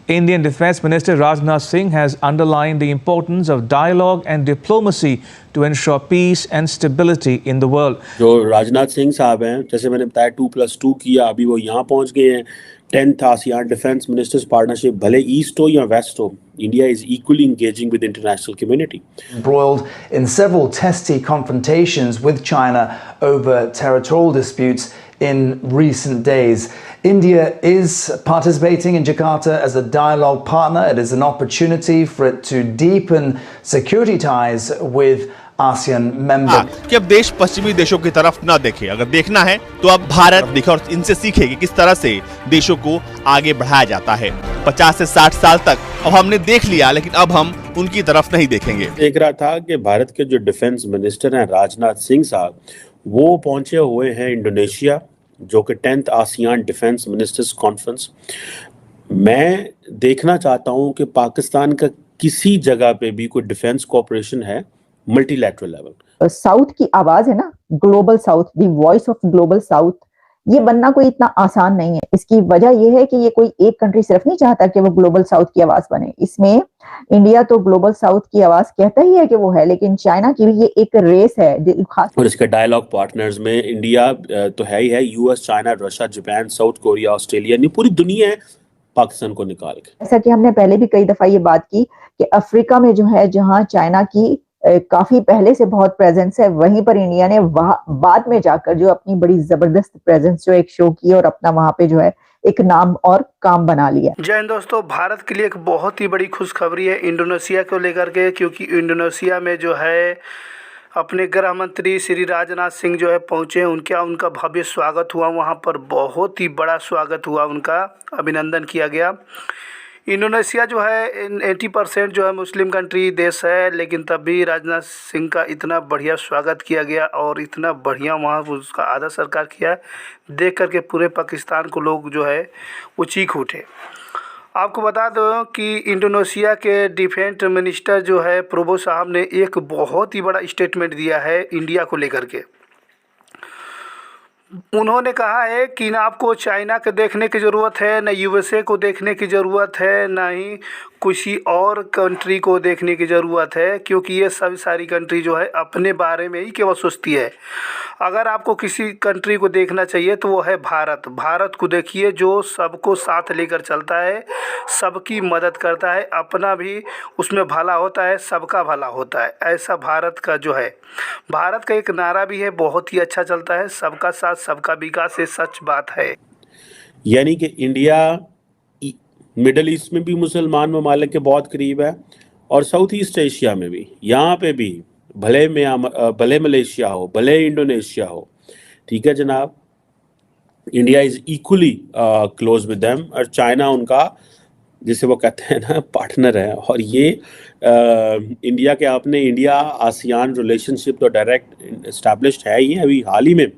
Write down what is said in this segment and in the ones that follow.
Indian Defence Minister Rajnath Singh has underlined the importance of dialogue and diplomacy to ensure peace and stability in the world. जो राजनाथ सिंह साहब हैं, जैसे मैंने बताया 2+2 किया, अभी वो यहाँ पहुँच गए हैं। 10th ASEAN Defence Ministers Partnership, भले ईस्ट हो या वेस्ट हो, India is equally engaging with the international community. Embroiled in several testy confrontations with China over territorial disputes in recent days. India is participating in Jakarta as a dialogue partner. It is an opportunity for it to deepen security ties with ASEAN members. कि अब देश पश्चिमी देशों की तरफ ना देखे, अगर देखना है तो अब भारत दिखे और इनसे सीखे कि किस तरह से देशों को आगे बढ़ाया जाता है। 50 से 60 साल तक अब हमने देख लिया, लेकिन अब हम उनकी तरफ नहीं देखेंगे। देख रहा था कि भारत के जो डिफेंस मिनिस्टर हैं राजनाथ सिंह साहब, वो पहुंचे हुए हैं इंडोनेशिया, जो कि 10th ASEAN defence ministers conference. मैं देखना चाहता हूं कि पाकिस्तान का किसी जगह पे भी कोई डिफेंस कोऑपरेशन है मल्टीलैटरल लेवल। साउथ की आवाज है ना, global south, the voice of global south, ये बनना कोई इतना आसान नहीं है। इसकी वजह यह है कि ये कोई एक कंट्री सिर्फ नहीं चाहता कि वो ग्लोबल साउथ की आवाज बने। इसमें इंडिया तो ग्लोबल साउथ की आवाज कहता ही है कि वो है, लेकिन चाइना की भी ये एक रेस है खास। और इसके डायलॉग पार्टनर्स में इंडिया तो है ही है, US, China, Russia, Japan, south Korea, Australia, नहीं पूरी दुनिया है पाकिस्तान को निकाल के। ऐसा कि हमने पहले भी कई दफा ये बात की कि अफ्रीका में जो है, जहां चाइना की काफी पहले से बहुत प्रेजेंस है, वहीं पर इंडिया ने बाद में जाकर जो अपनी बड़ी जबरदस्त प्रेजेंस जो एक शो की और अपना वहां पे जो है एक नाम और काम बना लिया। जय हिंद दोस्तों, भारत के लिए एक बहुत ही बड़ी खुशखबरी है इंडोनेशिया को लेकर के, क्योंकि इंडोनेशिया में जो है अपने गृह मंत्री श्री राजनाथ सिंह जो है पहुंचे। उनका भव्य स्वागत हुआ, वहां पर बहुत ही बड़ा स्वागत हुआ, उनका अभिनंदन किया गया। इंडोनेशिया जो है 80% जो है मुस्लिम कंट्री देश है, लेकिन तब भी राजनाथ सिंह का इतना बढ़िया स्वागत किया गया और इतना बढ़िया वहाँ उसका आदर सत्कार किया, देख करके पूरे पाकिस्तान को लोग जो है वो चीख उठे। आपको बता दो कि इंडोनेशिया के डिफेंस मिनिस्टर जो है प्रभो साहब ने एक बहुत ही बड़ा स्टेटमेंट दिया है इंडिया को लेकर के। उन्होंने कहा है कि ना आपको चाइना के देखने की ज़रूरत है, ना यूएसए को देखने की ज़रूरत है, ना ही किसी और कंट्री को देखने की ज़रूरत है, क्योंकि ये सभी सारी कंट्री जो है अपने बारे में ही केवल सोचती है। अगर आपको किसी कंट्री को देखना चाहिए तो वो है भारत। भारत को देखिए, जो सबको साथ लेकर चलता है, सबकी मदद करता है, अपना भी उसमें भला होता है, सबका भला होता है। ऐसा भारत का जो है, भारत का एक नारा भी है, बहुत ही अच्छा चलता है, सबका साथ सबका विकास, ये सच बात है। यानी कि इंडिया मिडल ईस्ट में भी मुसलमान ममालिक के बहुत करीब है और साउथ ईस्ट एशिया में भी, यहाँ पे भी, भले मलेशिया हो, भले इंडोनेशिया हो, ठीक है जनाब, India is equally close with them. और चाइना उनका, जिसे वो कहते हैं ना, पार्टनर है। और ये इंडिया के अपने इंडिया आसियान रिलेशनशिप तो डायरेक्ट इस्टेब्लिश्ड है ही। अभी हाल ही में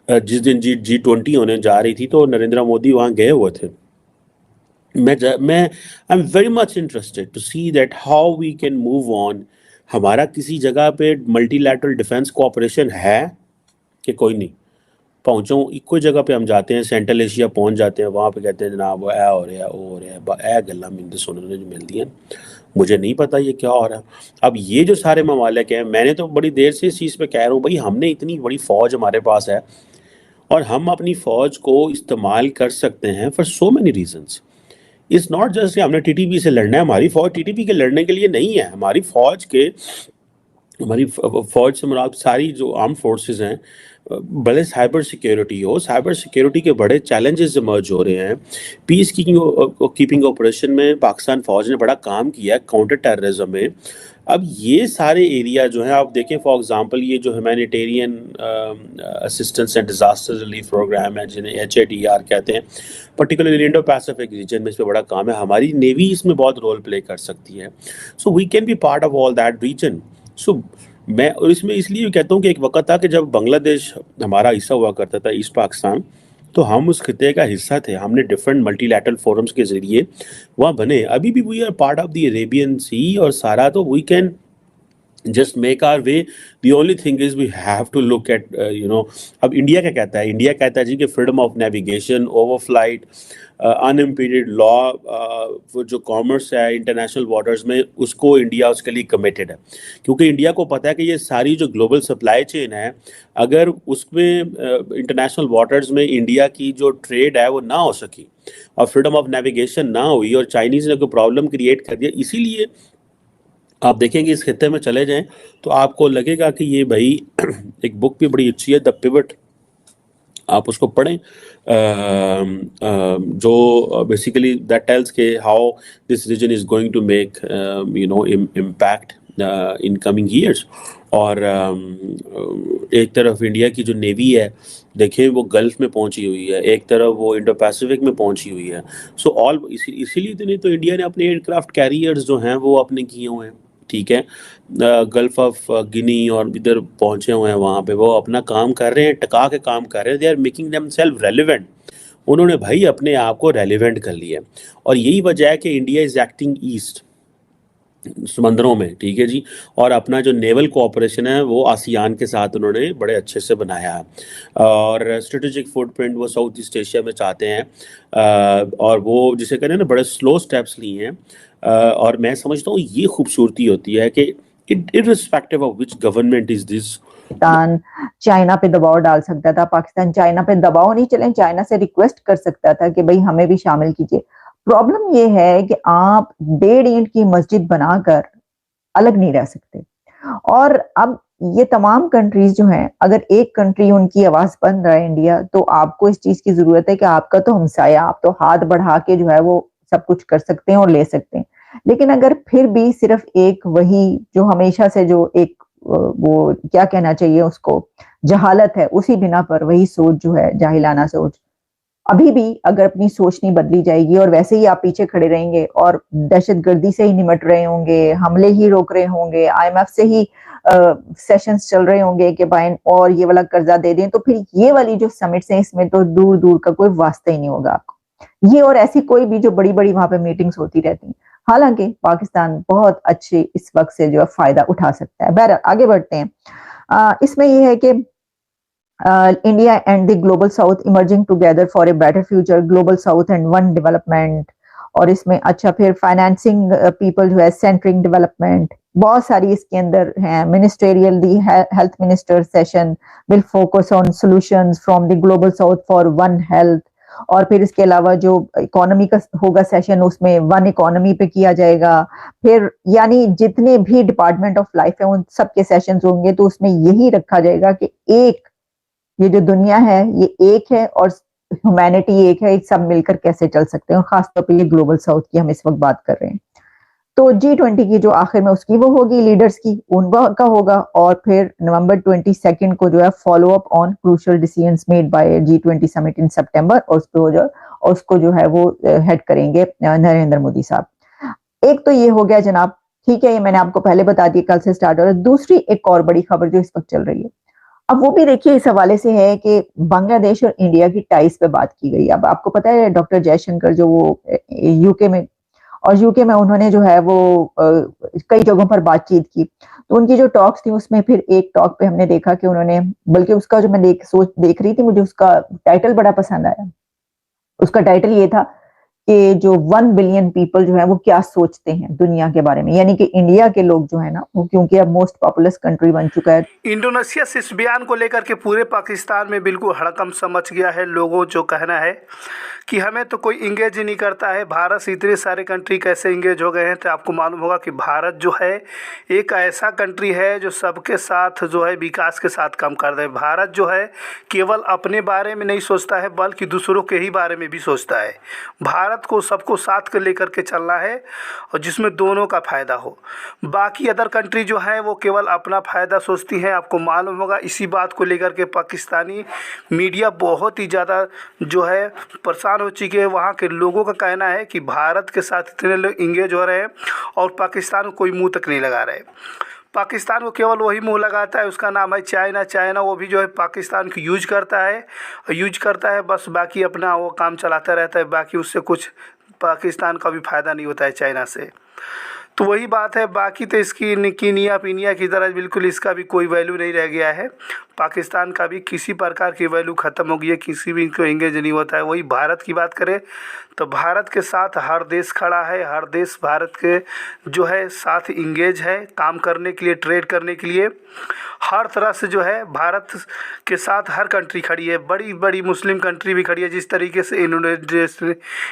जिस दिन G20 होने जा रही थी तो नरेंद्र मोदी वहाँ गए हुए थे। मैं I am very much interested to see that how we can move on. हमारा किसी जगह पे मल्टीलैटरल डिफेंस कोऑपरेशन है कि कोई नहीं? पहुँचो इको जगह पे हम जाते हैं, सेंट्रल एशिया पहुँच जाते हैं, वहाँ पे कहते हैं जनाब वो हो रहा है गल्ला मिलते सुनने जो मिलती हैं, मुझे नहीं पता ये क्या हो रहा है। अब ये जो सारे ममालिक हैं, मैंने तो बड़ी देर से इस चीज़ पे कह रहा हूँ, भाई हमने इतनी बड़ी फ़ौज हमारे पास है और हम अपनी फ़ौज को इस्तेमाल कर सकते हैं for so many reasons. It's not just कि हमने टीटीपी से लड़ना है। हमारी फ़ौज टीटीपी के लड़ने के लिए नहीं है। हमारी फ़ौज से मुराद सारी जो आर्म फोर्सेस हैं, भले साइबर सिक्योरिटी हो, साइबर सिक्योरिटी के बड़े चैलेंजेस इमर्ज हो रहे हैं। पीस कीपिंग ऑपरेशन में पाकिस्तान फ़ौज ने बड़ा काम किया है, काउंटर टेररिज्म में। अब ये सारे एरिया जो हैं, आप देखें फॉर एग्जांपल ये जो humanitarian assistance and disaster relief programme है, जिन्हें HADR कहते हैं, पर्टिकुलरली इंडो पैसिफिक रीजन में इस पर बड़ा काम है। हमारी नेवी इसमें बहुत रोल प्ले कर सकती है। So we can be part of all that region. So मैं और इसमें इसलिए कहता हूँ कि एक वक्त था कि जब बांग्लादेश हमारा हिस्सा हुआ करता था, ईस्ट पाकिस्तान, तो हम उस खिते का हिस्सा थे। हमने डिफरेंट मल्टीलैटरल फोरम्स के ज़रिए वहाँ बने। अभी भी we are part of the Arabian Sea और सारा, तो we can just make our way. The only thing is we have to look at अब इंडिया क्या कहता है? इंडिया कहता है जी कि freedom of navigation, overflight, unimpeded law, वो जो कॉमर्स है इंटरनेशनल वाटर्स में, उसको इंडिया उसके लिए कमिटेड है, क्योंकि इंडिया को पता है कि ये सारी जो ग्लोबल सप्लाई चेन है, अगर उसमें इंटरनेशनल वाटर्स में इंडिया की जो ट्रेड है वो ना हो सकी और फ्रीडम ऑफ नेविगेशन ना हुई और चाइनीज ने कोई प्रॉब्लम क्रिएट कर दिया, इसीलिए आप देखेंगे इस खित्ते में चले जाएं तो आपको लगेगा कि ये भाई एक बुक भी बड़ी अच्छी है, द पिवट, आप उसको पढ़ें, जो बेसिकली दैट टेल्स के how this region is going to make impact in coming years. और एक तरफ इंडिया की जो नेवी है, देखें वो गल्फ में पहुंची हुई है, एक तरफ वो इंडो पैसिफिक में पहुंची हुई है। सो ऑल इसीलिए तो नहीं तो इंडिया ने अपने एयरक्राफ्ट कैरियर्स जो हैं वो अपने किए हुए हैं, ठीक है, गल्फ ऑफ गिनी और इधर पहुंचे हुए हैं, वहाँ पे वो अपना काम कर रहे हैं, टका के काम कर रहे हैं, they are making them self relevant. उन्होंने भाई अपने आप को रेलिवेंट कर लिया, और यही वजह है कि इंडिया इज एक्टिंग ईस्ट समंदरों में, ठीक है जी। और अपना जो नेवल कोऑपरेशन है वो आसियान के साथ उन्होंने बड़े अच्छे से बनाया है, और स्ट्रेटेजिक फुटप्रिंट वो साउथ ईस्ट एशिया में चाहते हैं, और वो जिसे कहते हैं ना बड़े स्लो स्टेप्स लिए हैं। और मैं समझता हूँ ये खूबसूरती होती है कि irrespective of which government is this, Pakistan China पे दबाव डाल सकता था, पाकिस्तान चाइना पे दबाव नहीं चले, चाइना से रिक्वेस्ट कर सकता था कि भाई हमें भी शामिल कीजिए। प्रॉब्लम ये है कि आप 1.5 ईंट की मस्जिद बनाकर अलग नहीं रह सकते। और अब ये तमाम कंट्रीज जो हैं, अगर एक कंट्री उनकी आवाज बन रहा है इंडिया, तो आपको इस चीज की जरूरत है कि आपका तो हमसाया, आप तो हाथ बढ़ा के जो है वो सब कुछ कर सकते हैं और ले सकते हैं। लेकिन अगर फिर भी सिर्फ एक वही जो हमेशा से जो एक वो क्या कहना चाहिए उसको, जहालत है, उसी बिना पर वही सोच जो है, जाहिलाना सोच, अभी भी अगर अपनी सोच नहीं बदली जाएगी और वैसे ही आप पीछे खड़े रहेंगे और दहशतगर्दी से ही निमट रहे होंगे, हमले ही रोक रहे होंगे, IMF से ही सेशंस चल रहे होंगे कि भाई और ये वाला कर्जा दे दें, तो फिर ये वाली जो समिट्स हैं इसमें तो दूर दूर का कोई वास्ता ही नहीं होगा आपको। ये और ऐसी कोई भी जो बड़ी बड़ी वहां पे मीटिंग्स होती रहती हैं। हालांकि पाकिस्तान बहुत अच्छे इस वक्त से जो है फायदा उठा सकता है। बहरहाल आगे बढ़ते हैं। इसमें यह है कि India and the global south emerging together for a better future, global south and one development। और इसमें अच्छा फिर फाइनेंसिंग पीपल जो है, सेंटरिंग डेवलपमेंट, बहुत सारी इसके अंदर हैं। Ministerial the health minister session will focus on solutions from the global south for one health. और फिर इसके अलावा जो इकोनॉमी का होगा सेशन, उसमें वन इकोनॉमी पे किया जाएगा। फिर यानी जितने भी डिपार्टमेंट ऑफ लाइफ है उन सबके सेशंस होंगे, तो उसमें यही रखा जाएगा कि एक ये जो दुनिया है ये एक है और ह्यूमैनिटी एक है, सब मिलकर कैसे चल सकते हैं। और खासतौर पे ये ग्लोबल साउथ की हम इस वक्त बात कर रहे हैं। तो G20 की जो आखिर में उसकी वो होगी, लीडर्स की उनका होगा। और फिर नवंबर 22 को जो है follow up on crucial decisions made by G20 summit in September, और उसको जो है वो हेड करेंगे नरेंद्र मोदी साहब। एक तो ये हो गया जनाब, ठीक है, ये मैंने आपको पहले बता दिया, कल से स्टार्ट हो रहा है। दूसरी एक और बड़ी खबर जो इस वक्त चल रही है, अब वो भी देखिए इस हवाले से है कि बांग्लादेश और इंडिया की टाइज पे बात की गई। अब आपको पता है डॉक्टर जयशंकर जो वो यूके में, और यूके में उन्होंने जो है वो कई जगहों पर बातचीत की, तो उनकी जो टॉक्स थी उसमें फिर एक टॉक पे हमने देखा कि उन्होंने, बल्कि उसका जो मैं देख रही थी, मुझे उसका टाइटल बड़ा पसंद आया। उसका टाइटल ये था कि जो 1 बिलियन पीपल जो है वो क्या सोचते हैं दुनिया के बारे में, यानी कि इंडिया के लोग जो है ना वो, क्योंकि अब मोस्ट पॉपुलस कंट्री बन चुका है। इंडोनेशिया से इस बयान को लेकर के पूरे पाकिस्तान में बिल्कुल हड़कंप समझ गया है। लोगों जो कहना है कि हमें तो कोई इंगेज ही नहीं करता है, भारत से इतने सारे कंट्री कैसे इंगेज हो गए हैं। तो आपको मालूम होगा कि भारत जो है एक ऐसा कंट्री है जो सबके साथ जो है विकास के साथ काम कर रहा है। भारत जो है केवल अपने बारे में नहीं सोचता है बल्कि दूसरों के ही बारे में भी सोचता है। भारत को सबको साथ कर लेकर के चलना है और जिसमें दोनों का फ़ायदा हो। बाकी अदर कंट्री जो है वो केवल अपना फ़ायदा सोचती हैं। आपको मालूम होगा इसी बात को लेकर के पाकिस्तानी मीडिया बहुत ही ज़्यादा जो है परेशान हो चुकी है। वहाँ के लोगों का कहना है कि भारत के साथ इतने लोग इंगेज हो रहे हैं और पाकिस्तान को कोई मुंह तक नहीं लगा रहे। पाकिस्तान को केवल वही मुंह लगाता है, उसका नाम है चाइना। चाइना वो भी जो है पाकिस्तान को यूज करता है बस, बाकी अपना वो काम चलाता रहता है। बाकी उससे कुछ पाकिस्तान का भी फ़ायदा नहीं होता है चाइना से। तो वही बात है। बाकी तो इसकी कीनिया पीनिया की तरह बिल्कुल इसका भी कोई वैल्यू नहीं रह गया है। पाकिस्तान का भी किसी प्रकार की वैल्यू ख़त्म हो गई है, किसी भी को एंगेज नहीं होता है। वही भारत की बात करें तो भारत के साथ हर देश खड़ा है, हर देश भारत के जो है साथ इंगेज है काम करने के लिए, ट्रेड करने के लिए। हर तरह से जो है भारत के साथ हर कंट्री खड़ी है, बड़ी बड़ी मुस्लिम कंट्री भी खड़ी है। जिस तरीके से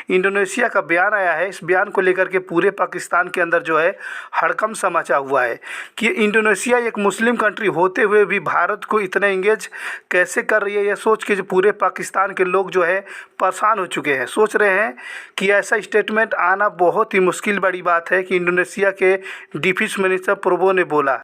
इंडोनेशिया का बयान आया है, इस बयान को लेकर के पूरे पाकिस्तान के अंदर जो है हड़कंप सा मचा हुआ है कि इंडोनेशिया एक मुस्लिम कंट्री होते हुए भी भारत को इतना इंगेज कैसे कर रही है। यह सोच के जो पूरे पाकिस्तान के लोग जो है परेशान हो चुके हैं, सोच रहे हैं कि ऐसा स्टेटमेंट आना बहुत ही मुश्किल बड़ी बात है कि इंडोनेशिया के डिफेंस मिनिस्टर प्रबो ने बोला।